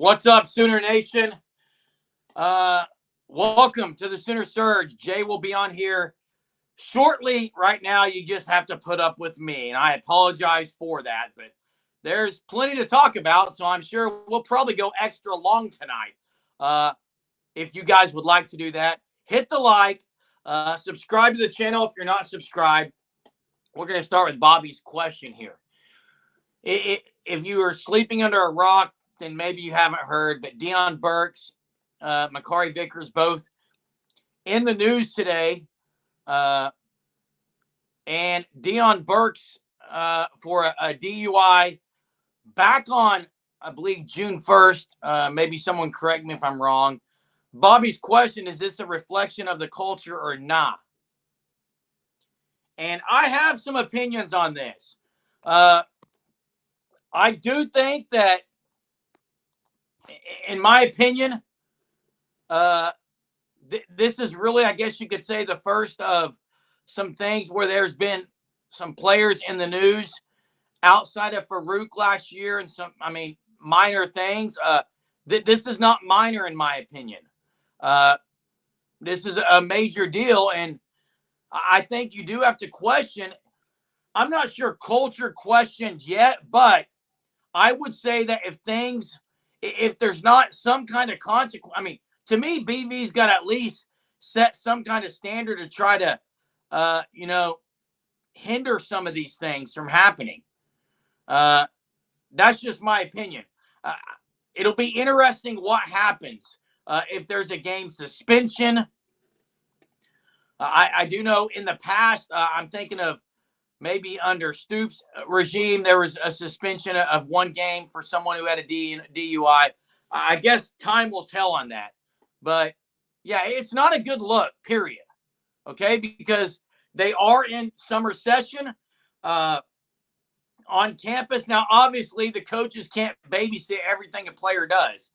What's up, Sooner Nation? Welcome to the Sooner Surge. Jay will be on here shortly. Right now, you just have to put up with me, and I apologize for that, but there's plenty to talk about, so I'm sure we'll probably go extra long tonight. If you guys would like to do that, hit the like, subscribe to the channel if you're not subscribed. We're going to start with Bobby's question here. If you are sleeping under a rock, then maybe you haven't heard, but Deion Burks, Makari Vickers, both in the news today. And Deion Burks for a DUI back on, I believe, June 1st. Maybe someone correct me if I'm wrong. Bobby's question, is this a reflection of the culture or not? And I have some opinions on this. I do think that, in my opinion, this is really, I guess you could say, the first of some things where there's been some players in the news outside of Farouk last year and some, minor things. This is not minor in my opinion. This is a major deal, and I think you do have to question. I'm not sure culture questioned yet, but I would say that if there's not some kind of consequence, to me, BV's got to at least set some kind of standard to try to, hinder some of these things from happening. That's just my opinion. It'll be interesting what happens if there's a game suspension. I do know in the past, I'm thinking of maybe under Stoops' regime, there was a suspension of one game for someone who had a DUI. I guess time will tell on that. But, yeah, it's not a good look, period. Okay? Because they are in summer session on campus. Now, obviously, the coaches can't babysit everything a player does.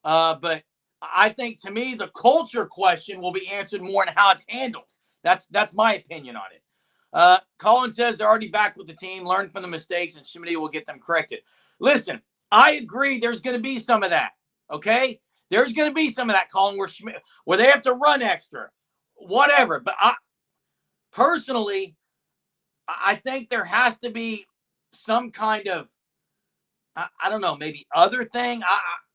But I think, to me, the culture question will be answered more in how it's handled. That's my opinion on it. Colin says they're already back with the team, learned from the mistakes, and Schmidt will get them corrected. Listen, I agree there's going to be some of that, okay? There's going to be some of that, Colin, where they have to run extra, whatever. But personally, I think there has to be some kind of, I don't know, maybe other thing.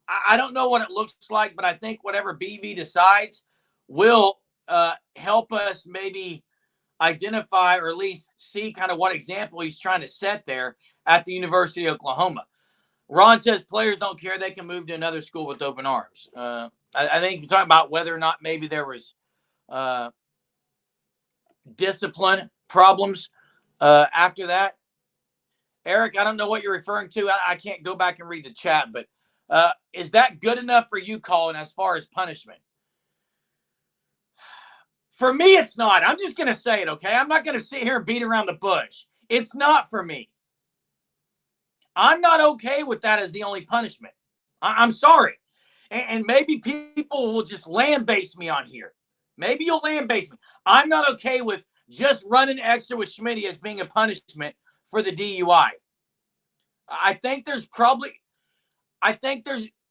I don't know what it looks like, but I think whatever BV decides will help us maybe identify or at least see kind of what example he's trying to set there at the University of Oklahoma. Ron says players don't care. They can move to another school with open arms. I think you're talking about whether or not maybe there was discipline problems after that. Eric, I don't know what you're referring to. I can't go back and read the chat, but is that good enough for you, Colin, as far as punishment? For me, it's not. I'm just going to say it, okay? I'm not going to sit here and beat around the bush. It's not for me. I'm not okay with that as the only punishment. I'm sorry. And maybe people will just lambaste me on here. Maybe you'll lambaste me. I'm not okay with just running extra with Schmidt as being a punishment for the DUI. I think there's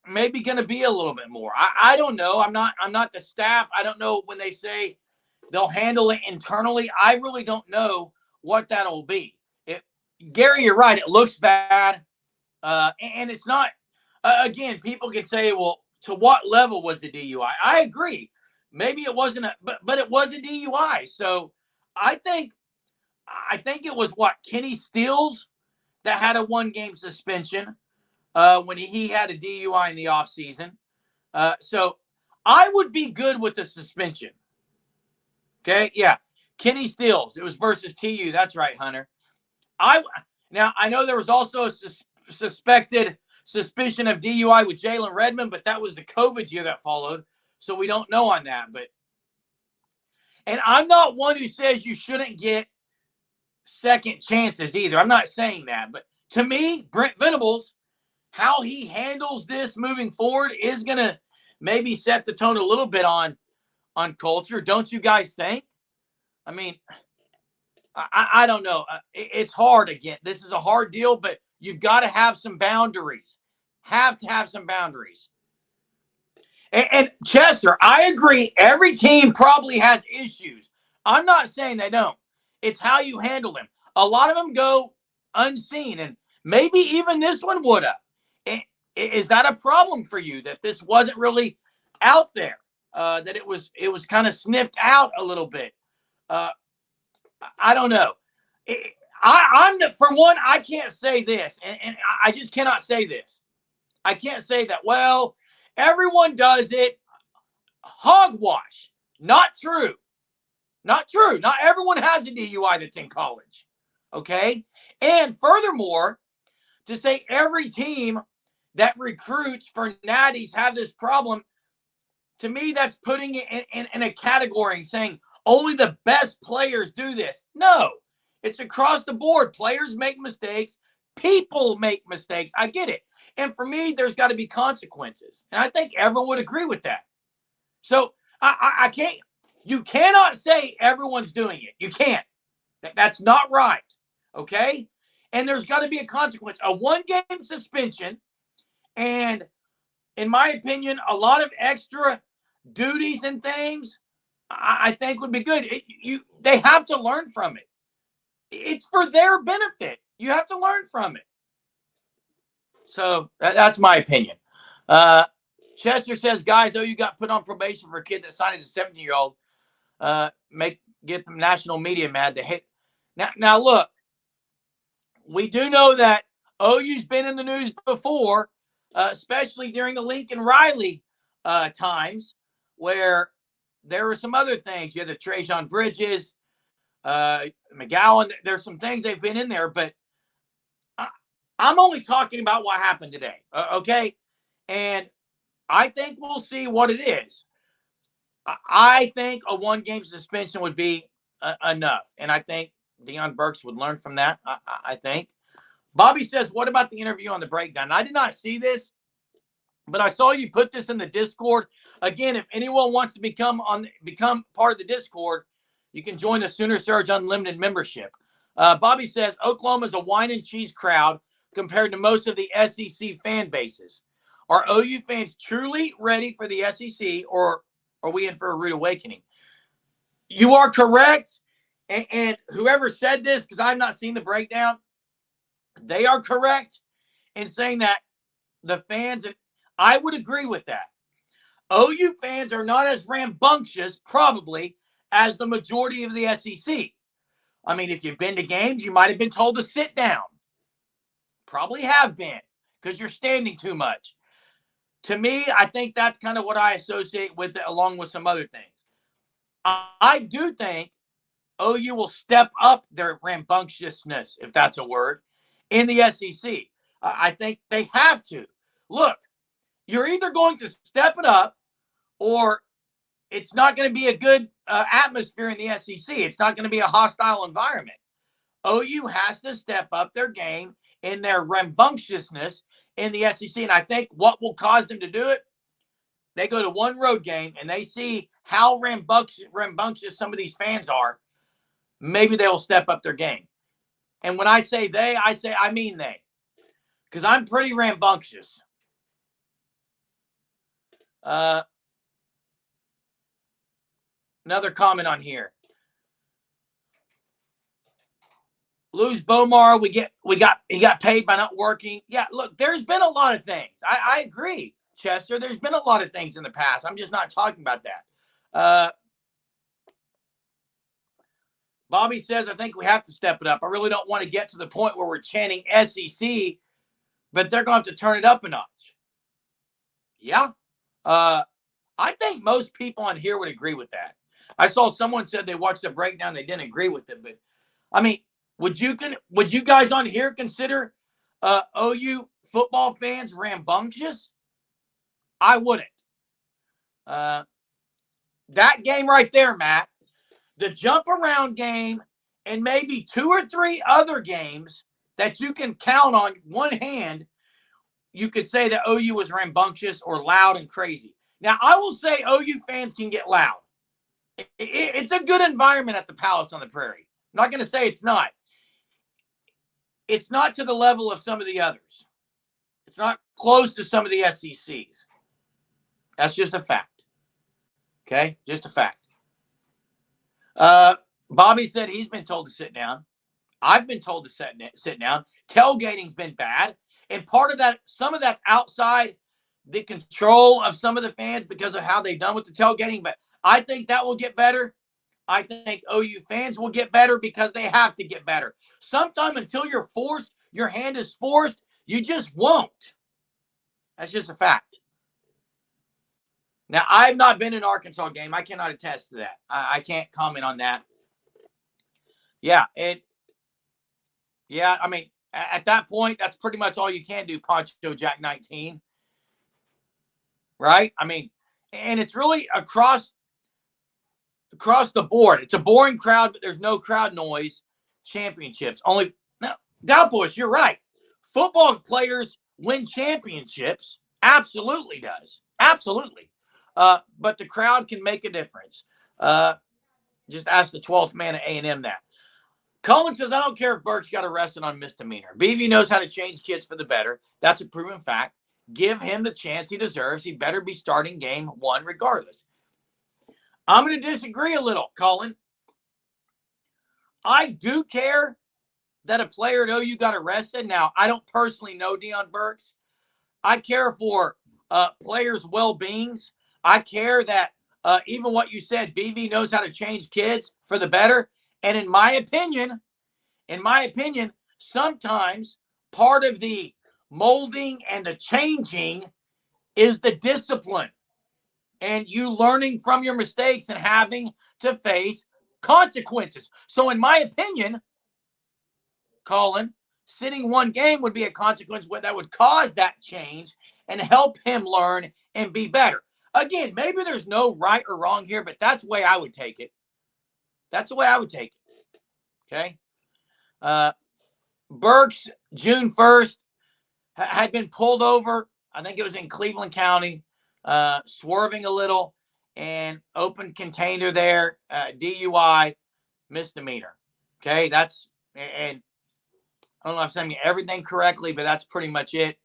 maybe going to be a little bit more. I don't know. I'm not the staff. I don't know when they say they'll handle it internally. I really don't know what that'll be. Gary, you're right. It looks bad. And it's not, again, people can say, well, to what level was the DUI? I agree. Maybe it wasn't, but it was a DUI. So I think it was Kenny Stills that had a 1-game suspension when he had a DUI in the offseason. So I would be good with the suspension. Okay, yeah. Kenny Stills. It was versus TU. That's right, Hunter. Now, I know there was also a suspected suspicion of DUI with Jalen Redmond, but that was the COVID year that followed, so we don't know on that. And I'm not one who says you shouldn't get second chances either. I'm not saying that. But to me, Brent Venables, how he handles this moving forward is going to maybe set the tone a little bit on culture. Don't you guys think? I don't know. It's hard again. This is a hard deal, but you've got to have some boundaries. have to have some boundaries. And Chester, I agree. Every team probably has issues. I'm not saying they don't. It's how you handle them. A lot of them go unseen, and maybe even this one would have. Is that a problem for you that this wasn't really out there? That it was kind of sniffed out a little bit. I don't know. I'm for one, I can't say this, and I just cannot say this. I can't say that. Well, everyone does it. Hogwash. Not true. Not true. Not everyone has a DUI that's in college. Okay. And furthermore, to say every team that recruits for natties have this problem, to me, that's putting it in a category and saying only the best players do this. No, it's across the board. Players make mistakes. People make mistakes. I get it. And for me, there's got to be consequences. And I think everyone would agree with that. So I can't, you cannot say everyone's doing it. You can't. That's not right. Okay? And there's got to be a consequence. A one-game suspension and, in my opinion, a lot of extra duties and things, I think would be good. They have to learn from it. It's for their benefit. You have to learn from it. So that's my opinion. Chester says, guys, you got put on probation for a kid that signed as a 17-year-old. Get the national media mad. To hit. Now look, we do know that OU's been in the news before, especially during the Lincoln Riley times, where there were some other things. You had the Trajan Bridges, McGowan. There's some things they've been in there, but I'm only talking about what happened today, okay? And I think we'll see what it is. I think a one-game suspension would be enough, and I think Deion Burks would learn from that, I think. Bobby says, what about the interview on the breakdown? I did not see this, but I saw you put this in the Discord. Again, if anyone wants to become part of the Discord, you can join the Sooner Surge Unlimited membership. Bobby says, Oklahoma's a wine and cheese crowd compared to most of the SEC fan bases. Are OU fans truly ready for the SEC, or are we in for a rude awakening? You are correct. And whoever said this, because I've not seen the breakdown, they are correct in saying that the fans, and I would agree with that. OU fans are not as rambunctious, probably, as the majority of the SEC. I mean, if you've been to games, you might have been told to sit down. Probably have been, because you're standing too much. To me, I think that's kind of what I associate with it, along with some other things. I do think OU will step up their rambunctiousness, if that's a word, in the SEC. I think they have to. Look, you're either going to step it up, or it's not going to be a good atmosphere in the SEC. It's not going to be a hostile environment. OU has to step up their game in their rambunctiousness in the SEC. And I think what will cause them to do it, they go to one road game and they see how rambunctious some of these fans are. Maybe they will step up their game. And when I say they, I mean they. Because I'm pretty rambunctious. Another comment on here. Lose Bomar, he got paid by not working. Yeah, look, there's been a lot of things. I agree, Chester. There's been a lot of things in the past. I'm just not talking about that. Bobby says, I think we have to step it up. I really don't want to get to the point where we're chanting SEC, but they're going to have to turn it up a notch. Yeah. I think most people on here would agree with that. I saw someone said they watched the breakdown. They didn't agree with it, but I mean, would you guys on here consider OU football fans rambunctious? I wouldn't. That game right there, Matt, the jump around game, and maybe 2 or 3 other games that you can count on one hand, you could say that OU was rambunctious or loud and crazy. Now, I will say OU fans can get loud. It's a good environment at the Palace on the Prairie. I'm not going to say it's not. It's not to the level of some of the others. It's not close to some of the SECs. That's just a fact. Okay? Just a fact. Bobby said he's been told to sit down. I've been told to sit down. Tailgating's been bad. And part of that, some of that's outside the control of some of the fans because of how they've done with the tailgating. But I think that will get better. I think OU fans will get better because they have to get better. Sometime until you're forced, your hand is forced, you just won't. That's just a fact. Now, I've not been in an Arkansas game. I cannot attest to that. I can't comment on that. Yeah, I mean, at that point, that's pretty much all you can do, Poncho Jack 19. Right? I mean, and it's really across the board. It's a boring crowd, but there's no crowd noise. Championships. Only now, Dalbush, you're right. Football players win championships. Absolutely does. Absolutely. But the crowd can make a difference. Just ask the 12th man at A&M that. Cullen says, I don't care if Burks got arrested on misdemeanor. BV knows how to change kids for the better. That's a proven fact. Give him the chance he deserves. He better be starting game one regardless. I'm going to disagree a little, Cullen. I do care that a player at OU got arrested. Now, I don't personally know Deion Burks. I care for players' well-beings. I care that even what you said, BV knows how to change kids for the better. And in my opinion, sometimes part of the molding and the changing is the discipline and you learning from your mistakes and having to face consequences. So in my opinion, Colin, sitting one game would be a consequence that would cause that change and help him learn and be better. Again, maybe there's no right or wrong here, but that's the way I would take it. That's the way I would take it. Okay. Burks, June 1st, had been pulled over. I think it was in Cleveland County, swerving a little and open container there, DUI, misdemeanor. Okay. And I don't know if I'm saying everything correctly, but that's pretty much it.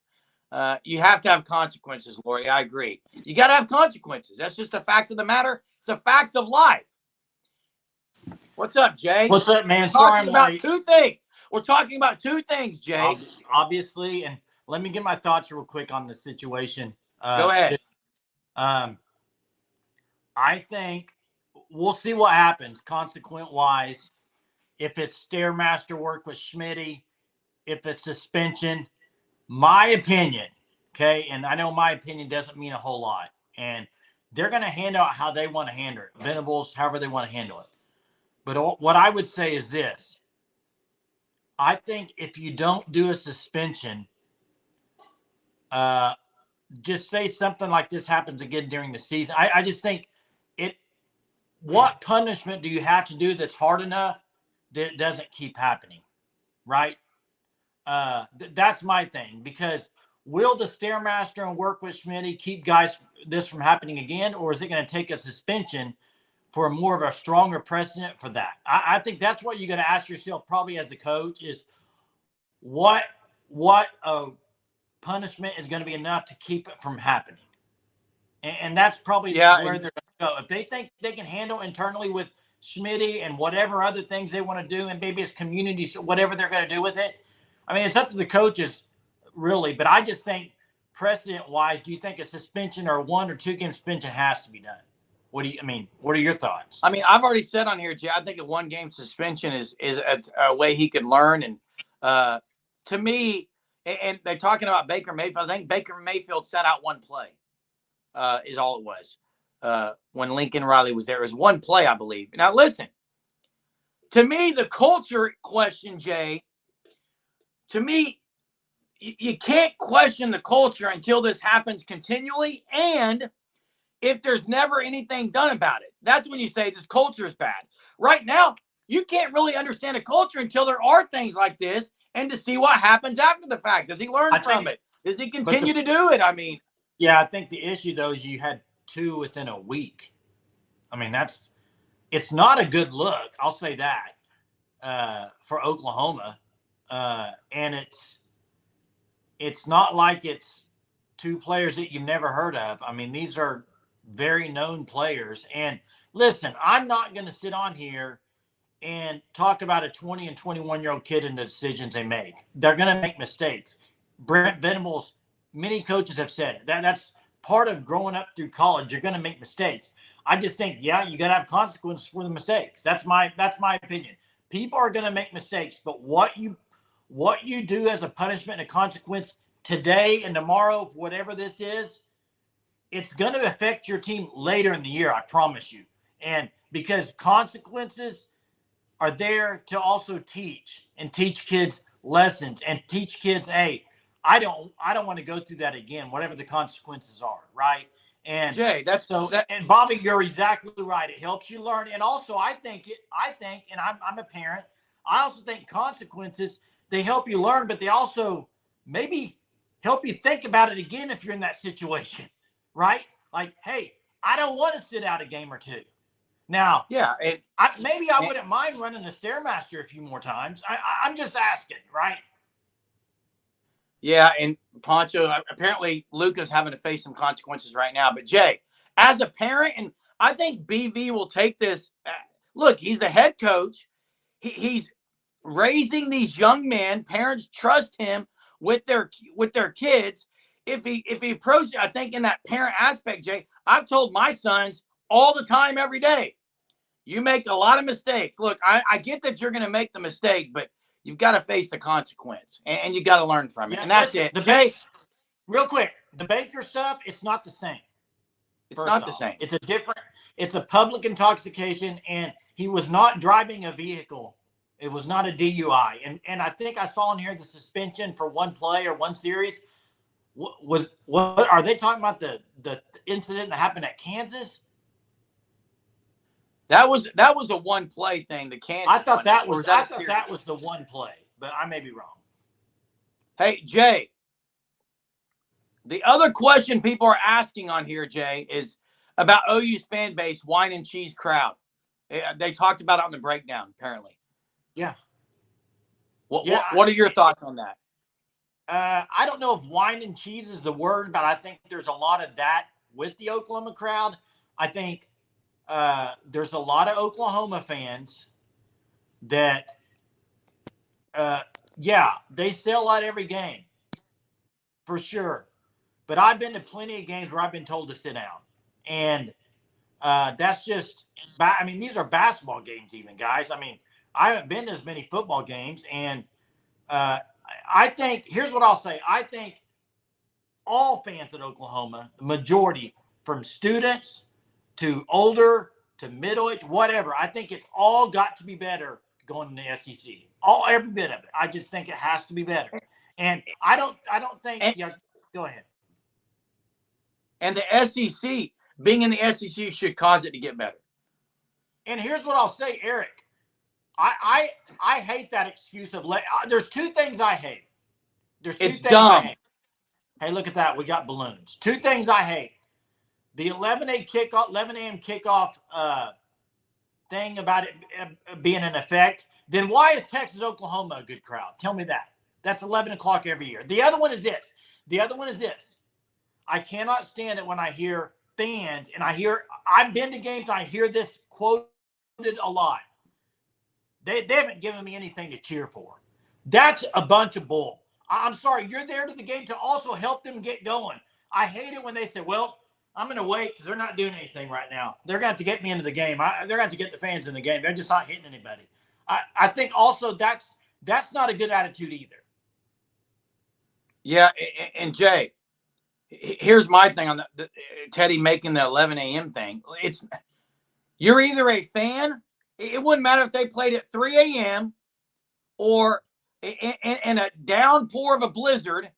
You have to have consequences, Lori. I agree. You got to have consequences. That's just the facts of the matter. It's the facts of life. What's up, Jay? What's up, man? Sorry, I'm about two things. We're talking about two things, Jay. Obviously, and let me get my thoughts real quick on the situation. Go ahead. I think we'll see what happens consequent-wise. If it's Stairmaster work with Schmitty, if it's suspension, my opinion, okay, and I know my opinion doesn't mean a whole lot, and they're going to handle it how they want to handle it. Venables, however they want to handle it. But what I would say is this. I think if you don't do a suspension, just say something like this happens again during the season. I just think what punishment do you have to do that's hard enough that it doesn't keep happening, right? That's my thing, because will the Stairmaster and work with Schmitty keep this from happening again, or is it going to take a suspension for more of a stronger precedent for that? I think that's what you got to ask yourself probably as the coach is what punishment is going to be enough to keep it from happening. And that's probably where they're going to go. If they think they can handle internally with Schmitty and whatever other things they want to do, and maybe it's community, whatever they're going to do with it. I mean, it's up to the coaches, really. But I just think precedent-wise, do you think a suspension or 1 or 2 game suspension has to be done? What are your thoughts? I mean, I've already said on here, Jay, I think a 1 game suspension is a way he could learn. And to me, and they're talking about Baker Mayfield. I think Baker Mayfield sat out 1 play, is all it was. When Lincoln Riley was there, it was 1 play, I believe. Now, listen, to me, the culture question, Jay, to me, you can't question the culture until this happens continually. And if there's never anything done about it, that's when you say this culture is bad. Right now, you can't really understand a culture until there are things like this and to see what happens after the fact. Does he learn from it? Does he continue to do it? I mean. Yeah, I think the issue, though, is you had 2 within a week. I mean, it's not a good look. I'll say that for Oklahoma. And it's not like it's two players that you've never heard of. I mean, these are very known players. And listen, I'm not going to sit on here and talk about a 20 and 21-year-old kid and the decisions they make. They're going to make mistakes. Brent Venables, many coaches have said that's part of growing up through college. You're going to make mistakes. I just think, yeah, you got to have consequences for the mistakes. That's my opinion. People are going to make mistakes, but what you do as a punishment and a consequence today and tomorrow, whatever this is, it's going to affect your team later in the year. I promise you. And because consequences are there to also teach kids lessons and teach kids, hey, I don't want to go through that again, whatever the consequences are, right? And Jay, and Bobby, you're exactly right. It helps you learn. And also I think, and I'm a parent, I also think consequences, they help you learn, but they also maybe help you think about it again if you're in that situation, right? Like, hey, I don't want to sit out a game or two. Now, yeah, maybe I wouldn't mind running the Stairmaster a few more times. I'm just asking, right? Yeah, and Poncho, apparently Luka's having to face some consequences right now. But Jay, as a parent, and I think BV will take this. Look, he's the head coach. He's raising these young men. Parents trust him with their kids. If he approaches, I think in that parent aspect, Jay, I've told my sons all the time, every day, you make a lot of mistakes. Look, I get that you're going to make the mistake, but you've got to face the consequence, and you got to learn from it. Yeah, and that's listen, it. Jay, real quick, the Baker stuff, it's not the same. It's not the same. It's a public intoxication, and he was not driving a vehicle. It was not a DUI. And I think I saw in here the suspension for one play or one series. What are they talking about, the incident that happened at Kansas? That was a one play thing. The Kansas. I thought that was the one play, but I may be wrong. Hey, Jay, the other question people are asking on here, Jay, is about OU's fan base, wine and cheese crowd. They talked about it on the breakdown, apparently. Yeah. What are your thoughts on that? I don't know if wine and cheese is the word, but I think there's a lot of that with the Oklahoma crowd. I think there's a lot of Oklahoma fans that, they sell out every game for sure. But I've been to plenty of games where I've been told to sit down. And that's just, these are basketball games even, guys. I mean, I haven't been to as many football games. And I think, here's what I'll say. I think all fans at Oklahoma, the majority, from students to older to middle age, whatever, I think it's all got to be better going in the SEC. Every bit of it. I just think it has to be better. And I don't think, go ahead. And the SEC, being in the SEC should cause it to get better. And here's what I'll say, Eric. I hate that excuse of there's two things I hate. It's dumb. I hate. Hey, look at that. We got balloons. Two things I hate. The 11 a.m. kickoff thing about it being in effect. Then why is Texas Oklahoma a good crowd? Tell me that. That's 11 o'clock every year. The other one is this. I cannot stand it when I hear fans, and I've been to games, I hear this quoted a lot. They haven't given me anything to cheer for. That's a bunch of bull. I'm sorry, you're there to the game to also help them get going. I hate it when they say, well, I'm going to wait because they're not doing anything right now. They're going to have to get me into the game. They're going to have to get the fans in the game. They're just not hitting anybody. I think also that's not a good attitude either. Yeah, and Jay, here's my thing on the Teddy making the 11 a.m. thing. You're either a fan. It wouldn't matter if they played at 3 a.m. or in a downpour of a blizzard.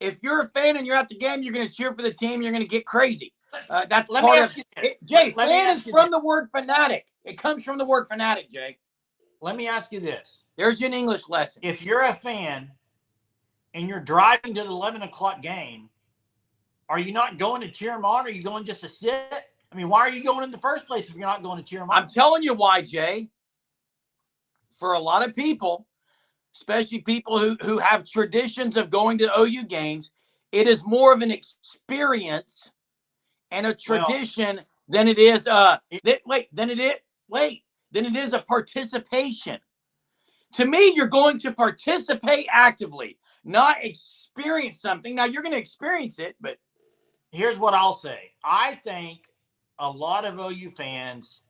If you're a fan and you're at the game, you're going to cheer for the team. You're going to get crazy. That's let part me of ask you this. Jay, fan is from the word fanatic. It comes from the word fanatic, Jay. Let me ask you this. There's your English lesson. If you're a fan and you're driving to the 11 o'clock game, are you not going to cheer them on? Or are you going just to sit? I mean, why are you going in the first place if you're not going to cheer them on? I'm telling you why, Jay. For a lot of people, especially people who have traditions of going to OU games, it is more of an experience and a tradition than it is than it is a participation. To me, you're going to participate actively, not experience something. Now you're going to experience it, but here's what I'll say. I think a lot of OU fans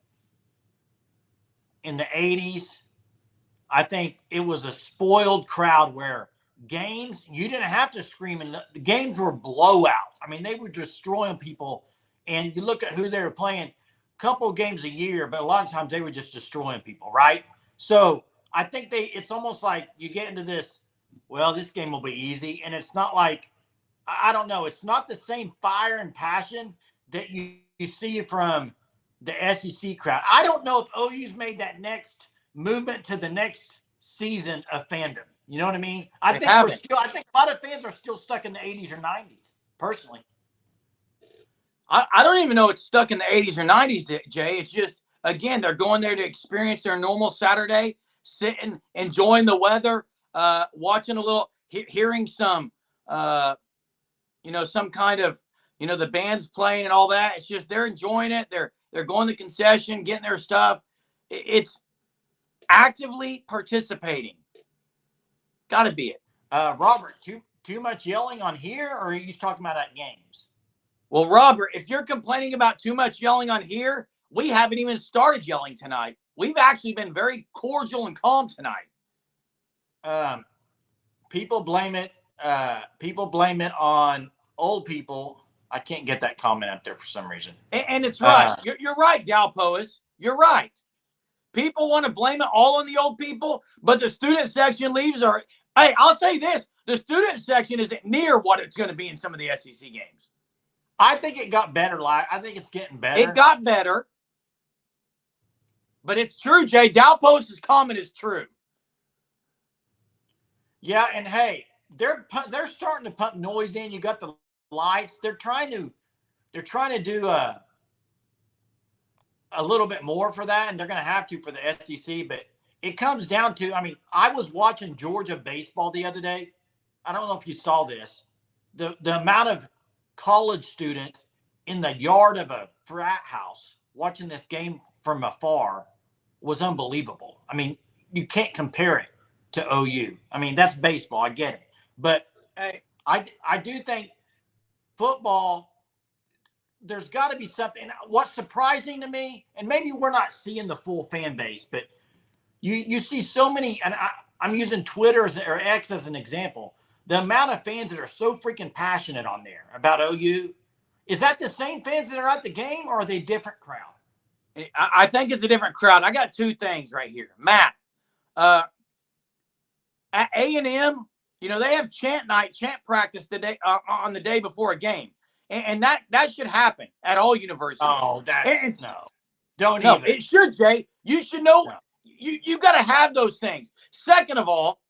in the 80s, I think it was a spoiled crowd where games, you didn't have to scream, and the games were blowouts. I mean, they were destroying people. And you look at who they were playing, a couple of games a year, but a lot of times they were just destroying people, right? So I think it's almost like you get into this, well, this game will be easy. And it's not like, I don't know, it's not the same fire and passion that you see from the SEC crowd. I don't know if OU's made that next movement to the next season of fandom. You know what I mean? I think a lot of fans are still stuck in the 80s or 90s, personally. I don't even know it's stuck in the 80s or 90s, Jay. It's just, again, they're going there to experience their normal Saturday, sitting, enjoying the weather, watching a little, hearing some, some kind of, the band's playing and all that. It's just they're enjoying it. They're going to the concession, getting their stuff. It's actively participating. Got to be it. Robert, too much yelling on here, or are you talking about at games? Well, Robert, if you're complaining about too much yelling on here, we haven't even started yelling tonight. We've actually been very cordial and calm tonight. People blame it on old people. I can't get that comment up there for some reason. And it's right. You're right, Dalpois. You're right. People want to blame it all on the old people, but the student section leaves are. Hey, I'll say this: the student section isn't near what it's going to be in some of the SEC games. I think it got better. I think it's getting better. It got better. But it's true, Jay. Dalpois' comment is true. Yeah, and hey, they're starting to pump noise in. You got the lights. They're trying to do a little bit more for that, and they're going to have to for the SEC. But it comes down to, I mean, I was watching Georgia baseball the other day. I don't know if you saw this. The amount of college students in the yard of a frat house watching this game from afar was unbelievable. I mean, you can't compare it to OU. I mean, that's baseball. I get it. But I do think football, there's got to be something. What's surprising to me, and maybe we're not seeing the full fan base, but you see so many, and I'm using Twitter or X as an example, the amount of fans that are so freaking passionate on there about OU. Is that the same fans that are at the game, or are they different crowd? I think it's a different crowd. I got two things right here. Matt, at A&M, they have chant practice the day on the day before a game. And that should happen at all universities. Oh, don't no, even. It should, Jay. You should know. No. You got to have those things. Second of all,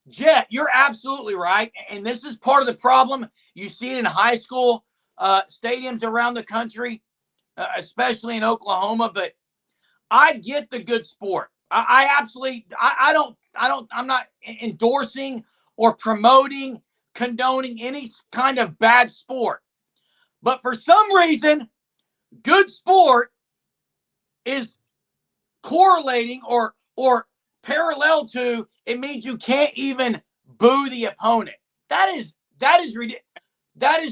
Jet, you're absolutely right. And this is part of the problem. You see it in high school stadiums around the country, especially in Oklahoma. But I get the good sport. I'm not endorsing or promoting, condoning any kind of bad sport. But for some reason, good sport is correlating or parallel to, it means you can't even boo the opponent. That is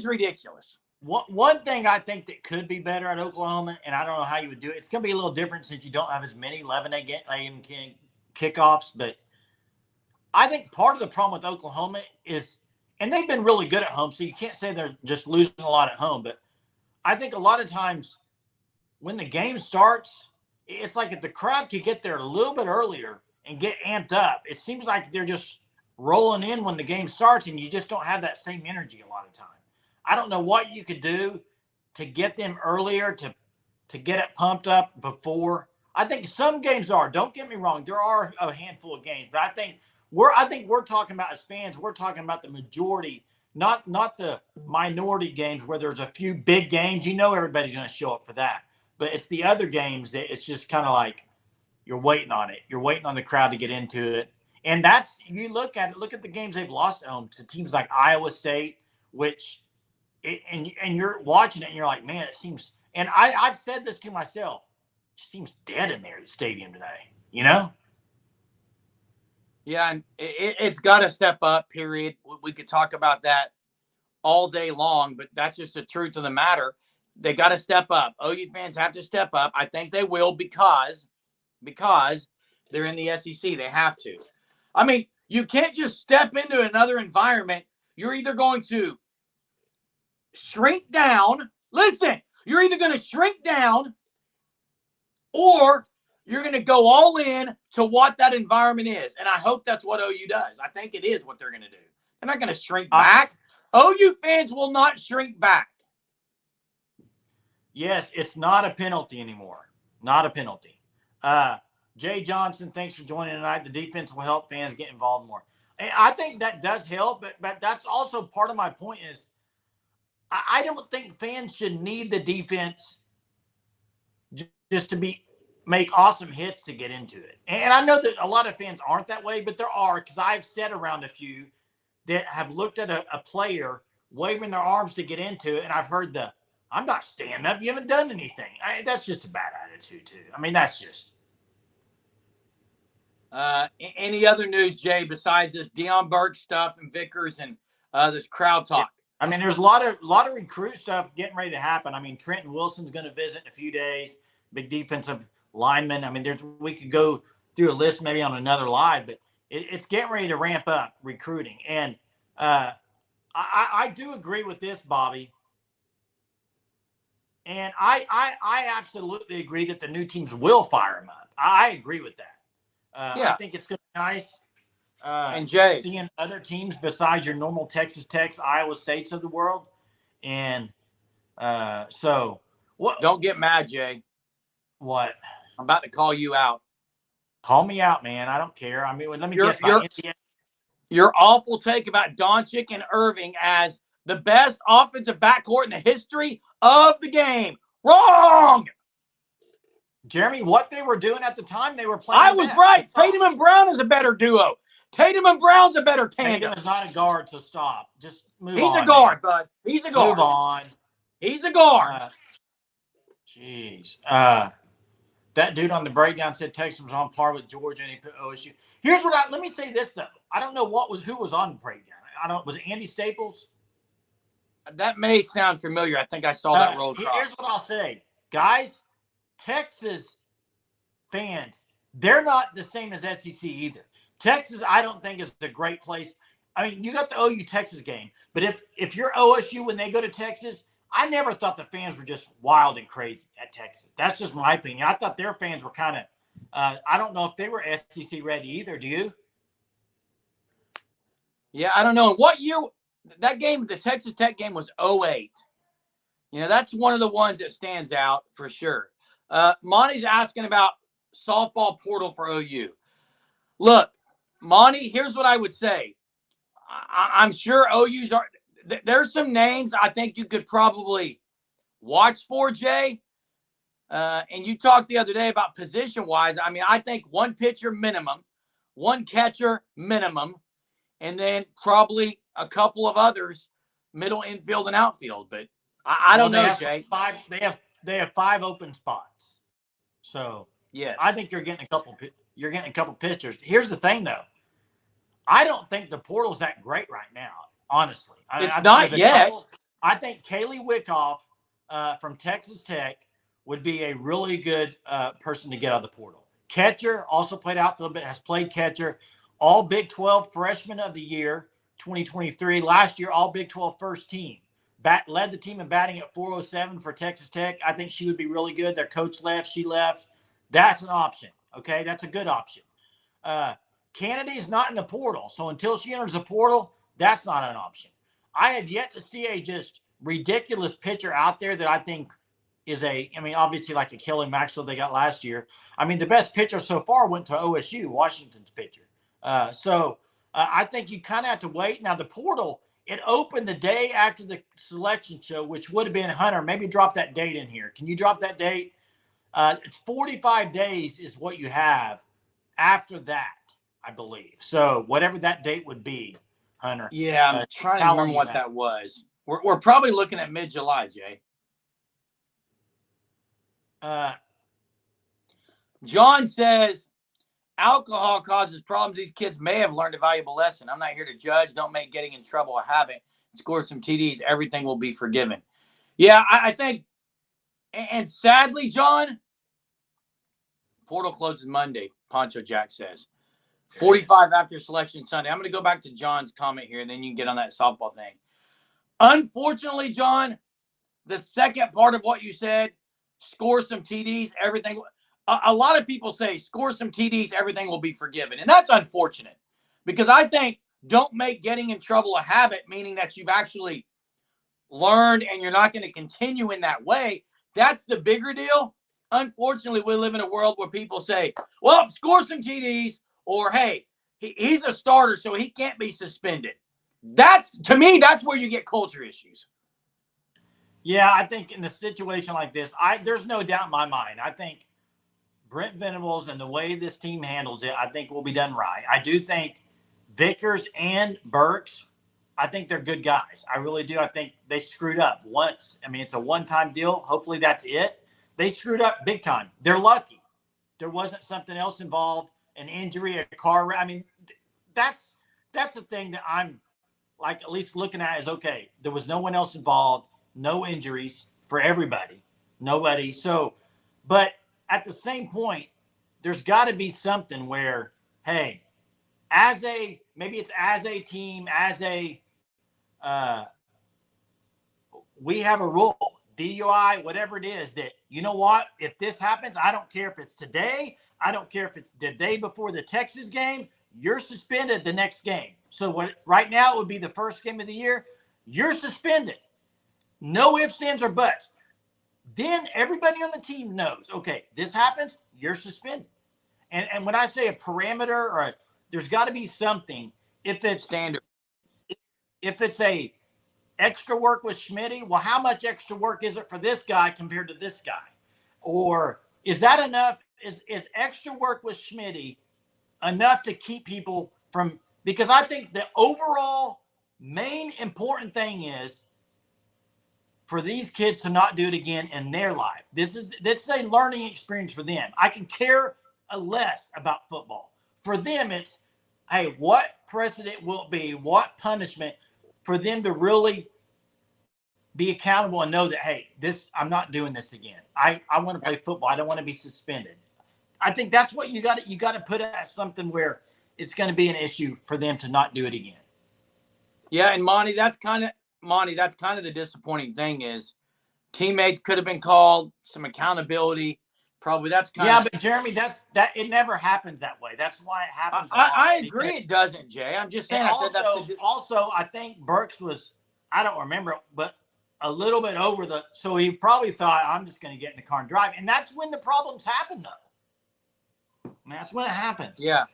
ridiculous. One thing I think that could be better at Oklahoma, and I don't know how you would do it. It's going to be a little different since you don't have as many 11 a.m. kickoffs. But I think part of the problem with Oklahoma is, and they've been really good at home, so you can't say they're just losing a lot at home. But I think a lot of times when the game starts, it's like if the crowd could get there a little bit earlier and get amped up, it seems like they're just rolling in when the game starts, and you just don't have that same energy a lot of time. I don't know what you could do to get them earlier, to get it pumped up before. I think some games are. Don't get me wrong. There are a handful of games, but I think we're talking about, as fans, we're talking about the majority, not the minority games where there's a few big games. Everybody's going to show up for that. But it's the other games that it's just kind of like you're waiting on it. You're waiting on the crowd to get into it. And that's, you look at it, look at the games they've lost at home to teams like Iowa State, which, and you're watching it and you're like, man, it seems, and I've said this to myself, it seems dead in there at the stadium today, you know? Yeah, and it's got to step up, period. We could talk about that all day long, but that's just the truth of the matter. They got to step up. OU fans have to step up. I think they will because they're in the SEC. They have to. I mean, you can't just step into another environment. You're either going to shrink down. Listen, you're either going to shrink down or you're going to go all in to what that environment is. And I hope that's what OU does. I think it is what they're going to do. They're not going to shrink back. OU fans will not shrink back. Yes, it's not a penalty anymore. Not a penalty. Jay Johnson, thanks for joining tonight. The defense will help fans get involved more. And I think that does help, but that's also part of my point is I don't think fans should need the defense just to make awesome hits to get into it. And I know that a lot of fans aren't that way, but there are, because I've sat around a few that have looked at a player waving their arms to get into it, and I've heard I'm not standing up. You haven't done anything. That's just a bad attitude, too. I mean, that's just. Any other news, Jay, besides this Deion Burke stuff and Vickers and this crowd talk? I mean, there's a lot of recruit stuff getting ready to happen. I mean, Trenton Wilson's going to visit in a few days. Big defensive lineman. I mean, we could go through a list maybe on another live, but it's getting ready to ramp up recruiting. And I do agree with this, Bobby. And I absolutely agree that the new teams will fire him up. I agree with that. I think it's going to be nice. And Jay, seeing other teams besides your normal Texas Techs, Iowa States of the world. And so what? Don't get mad, Jay. What? I'm about to call you out. Call me out, man. I don't care. I mean, let me guess. Your awful take about Doncic and Irving as the best offensive backcourt in the history of the game. Wrong. Jeremy, what they were doing at the time, they were playing. I was right. Tatum and Brown is a better duo. Tatum and Brown's a better tandem. Tatum is not a guard, so stop. Just move on. He's a guard, bud. He's a guard. Move on. He's a guard. Jeez. That dude on the breakdown said Texas was on par with Georgia, and he put OSU. Here's what let me say this though. I don't know who was on the breakdown. Was it Andy Staples? That may sound familiar. I think I saw that roll across. Here's what I'll say, guys. Texas fans, they're not the same as SEC either. Texas, I don't think is a great place. I mean, you got the OU Texas game, but if you're OSU when they go to Texas, I never thought the fans were just wild and crazy at Texas. That's just my opinion. I thought their fans were kind of, I don't know if they were SEC ready either. Do you? Yeah, I don't know. What year? That game, the Texas Tech game was 2008. That's one of the ones that stands out for sure. Monty's asking about softball portal for OU. Look, Monty, here's what I would say. I'm sure OU's are. There's some names I think you could probably watch for, Jay. And you talked the other day about position-wise. I mean, I think one pitcher minimum, one catcher minimum, and then probably a couple of others, middle infield and outfield. But I don't know, Jay. They have 5 open spots. So yes, I think you're getting a couple pitchers. Here's the thing, though. I don't think the portal's that great right now. Honestly, it's not yet. I think Kaylee Wickoff from Texas Tech would be a really good person to get out of the portal. Catcher also played outfield, but has played catcher. All Big 12 freshman of the year, 2023. Last year, all Big 12 first team. Led the team in batting at 407 for Texas Tech. I think she would be really good. Their coach left. She left. That's an option. Okay, that's a good option. Kennedy's not in the portal, so until she enters the portal, that's not an option. I have yet to see a just ridiculous pitcher out there that I think is obviously like a Kelly Maxwell they got last year. I mean, the best pitcher so far went to OSU, Washington's pitcher. So I think you kind of have to wait. Now, the portal, it opened the day after the selection show, which would have been Hunter. Maybe drop that date in here. Can you drop that date? It's 45 days is what you have after that. I believe. So whatever that date would be, Hunter. Yeah, I'm trying to how long remember you what have? that was. We're probably looking at mid-July, Jay. John says alcohol causes problems. These kids may have learned a valuable lesson. I'm not here to judge. Don't make getting in trouble a habit. Score some TDs. Everything will be forgiven. Yeah, I think, and sadly, John, portal closes Monday, Poncho Jack says. 45 after selection Sunday. I'm going to go back to John's comment here, and then you can get on that softball thing. Unfortunately, John, the second part of what you said, score some TDs, everything. A lot of people say score some TDs, everything will be forgiven. And that's unfortunate because I think don't make getting in trouble a habit, meaning that you've actually learned and you're not going to continue in that way. That's the bigger deal. Unfortunately, we live in a world where people say, well, score some TDs, or hey, he's a starter, so he can't be suspended. That's, to me, that's where you get culture issues. Yeah, I think in a situation like this, there's no doubt in my mind. I think Brent Venables and the way this team handles it, I think will be done right. I do think Vickers and Burks, I think they're good guys. I really do. I think they screwed up once. I mean, it's a one-time deal. Hopefully that's it. They screwed up big time. They're lucky there wasn't something else involved, an injury, a car wreck. I mean, that's the thing that I'm like at least looking at is, okay, there was no one else involved, no injuries for everybody, nobody. So, but at the same point, there's got to be something where, hey, maybe it's as a team, we have a rule, DUI, whatever it is, that, you know what, if this happens, I don't care if it's today, I don't care if it's the day before the Texas game, you're suspended the next game. So right now it would be the first game of the year, you're suspended. No ifs, ands, or buts. Then everybody on the team knows, okay, this happens, you're suspended. And when I say a parameter there's got to be something. If it's standard, if it's a extra work with Schmitty, well, how much extra work is it for this guy compared to this guy? Or is that enough? Is extra work with Schmitty enough to keep people from, because I think the overall main important thing is for these kids to not do it again in their life. This is a learning experience for them. I can care less about football. For them, it's, hey, what precedent will it be? What punishment for them to really be accountable and know that, hey, I'm not doing this again. I want to play football. I don't want to be suspended. I think that's what you got to put as something where it's going to be an issue for them to not do it again. Yeah, and Monty, that's kind of the disappointing thing is teammates could have been called, some accountability. Probably that's kind of. Yeah, but Jeremy, it never happens that way. That's why it happens. I agree it doesn't, Jay. I'm just saying. Also, I think Burks was, I don't remember, but a little bit over so he probably thought, I'm just going to get in the car and drive. And that's when the problems happen, though. I mean, that's when it happens. Yeah.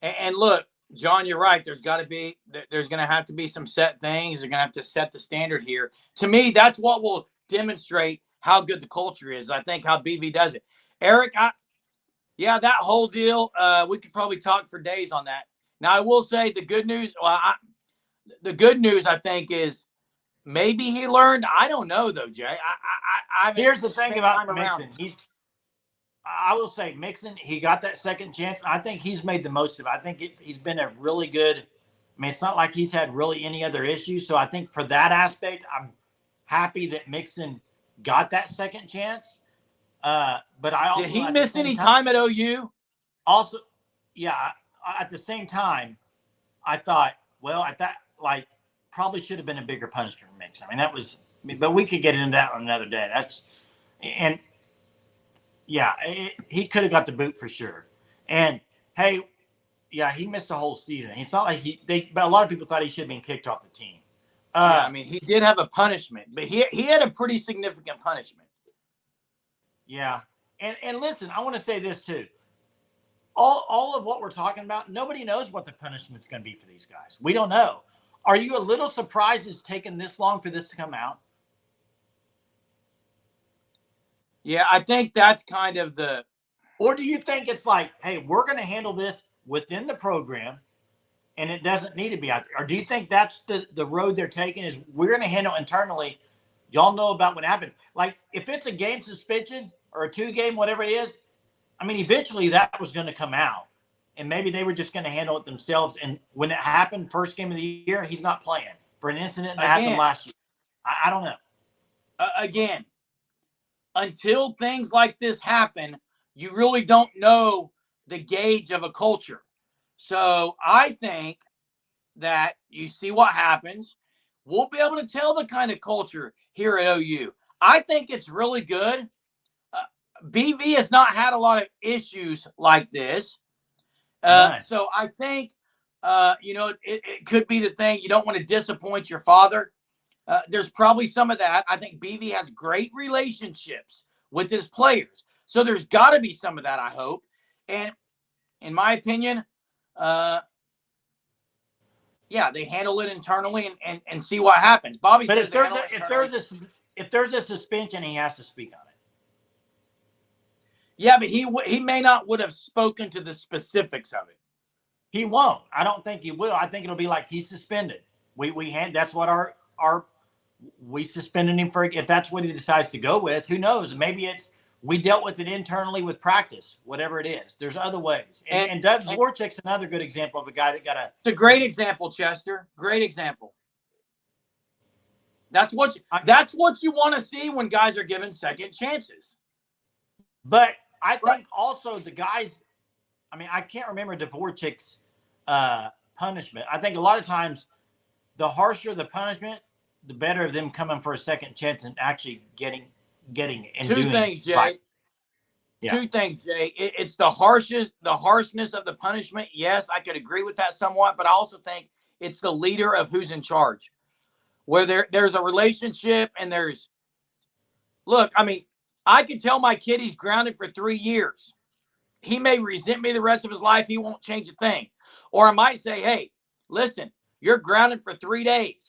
And look, John, you're right. There's going to have to be some set things. They're going to have to set the standard here. To me, that's what will demonstrate how good the culture is. I think how BV does it. Eric, that whole deal, we could probably talk for days on that. Now, I will say the good news, the good news, I think, is maybe he learned. I don't know, though, Jay. Here's the thing about Mixon. I will say Mixon, he got that second chance. I think he's made the most of it. I think he's been a really good, I mean, it's not like he's had really any other issues. So I think for that aspect, I'm happy that Mixon got that second chance. But I also, did he miss any time at OU? Also, yeah, at the same time, I thought, well, at that, like, probably should have been a bigger punishment for Mixon. I mean, but we could get into that on another day. He could have got the boot for sure. And hey, yeah, he missed a whole season. It's not like but a lot of people thought he should have been kicked off the team. Yeah, I mean, he did have a punishment, but he had a pretty significant punishment. Yeah. And listen, I want to say this too. All of what we're talking about, nobody knows what the punishment's going to be for these guys. We don't know. Are you a little surprised it's taken this long for this to come out? Yeah, I think that's kind of the. Or do you think it's like, hey, we're going to handle this within the program, and it doesn't need to be out there? Or do you think that's the road they're taking, is we're going to handle internally? Y'all know about what happened. Like, if it's a game suspension or a 2-game, whatever it is, I mean, eventually that was going to come out. And maybe they were just going to handle it themselves. And when it happened, first game of the year, he's not playing for an incident that happened last year. I don't know. Again, until things like this happen, you really don't know the gauge of a culture. So I think that you see what happens. We'll be able to tell the kind of culture here at OU. I think it's really good. BV has not had a lot of issues like this. So I think, it could be the thing. You don't want to disappoint your father. There's probably some of that. I think BV has great relationships with his players. So there's got to be some of that, I hope. And in my opinion, they handle it internally and see what happens. Bobby but says if there's a suspension, he has to speak on it. Yeah, but he may not would have spoken to the specifics of it. He won't. I don't think he will. I think it'll be like, he's suspended. That's what we suspended him for. If that's what he decides to go with, who knows? Maybe it's, we dealt with it internally with practice, whatever it is. There's other ways. And Doug Dvorak's another good example of a guy that got a. It's a great example, Chester. Great example. That's what you want to see when guys are given second chances. But I think also the guys, I mean, I can't remember Dvorak's punishment. I think a lot of times the harsher the punishment, the better of them coming for a second chance and actually getting and doing. Two things, Jay. Right. Yeah. Two things, Jay. It's the harshness of the punishment. Yes, I could agree with that somewhat, but I also think it's the leader of who's in charge. Where there's a relationship and look, I mean, I can tell my kid he's grounded for 3 years. He may resent me the rest of his life. He won't change a thing. Or I might say, hey, listen, you're grounded for 3 days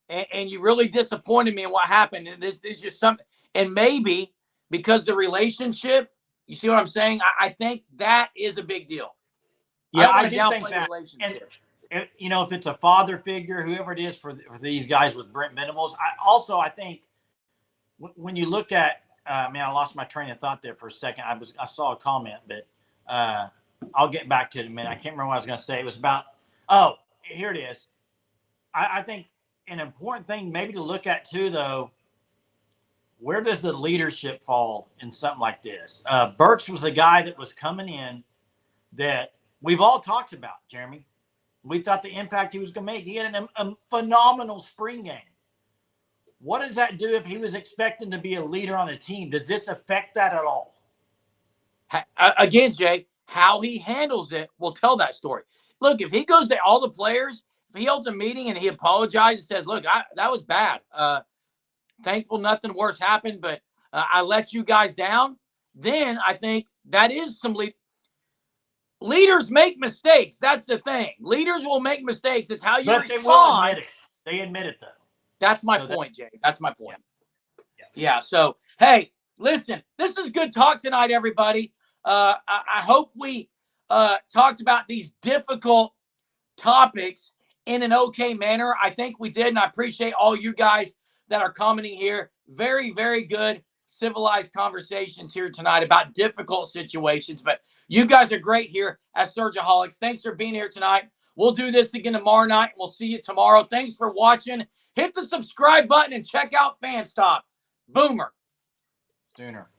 and you really disappointed me in what happened. And this is just something. And maybe because the relationship, you see what I'm saying? I think that is a big deal. Yeah, I do think that. And, if it's a father figure, whoever it is for these guys with Brent Venables, I think when you look at, I lost my train of thought there for a second. I saw a comment, but I'll get back to it in a minute. I can't remember what I was going to say. It was about, here it is. I think an important thing maybe to look at too, though, where does the leadership fall in something like this? Burks was a guy that was coming in that we've all talked about, Jeremy. We thought the impact he was going to make. He had a phenomenal spring game. What does that do if he was expecting to be a leader on the team? Does this affect that at all? Again, Jay, how he handles it will tell that story. Look, if he goes to all the players, if he holds a meeting and he apologizes and says, look, that was bad. Thankful nothing worse happened, but I let you guys down. Then I think that is some leaders make mistakes. That's the thing. Leaders will make mistakes. It's how you respond. They will admit it. They admit it, though. That's my point, Jay. That's my point. Yeah. So, hey, listen, this is good talk tonight, everybody. I hope we talked about these difficult topics in an okay manner. I think we did, and I appreciate all you guys that are commenting here. Very, very good, civilized conversations here tonight about difficult situations. But you guys are great here at Surgeaholics. Thanks for being here tonight. We'll do this again tomorrow night. We'll see you tomorrow. Thanks for watching. Hit the subscribe button and check out FanStop. Boomer. Sooner.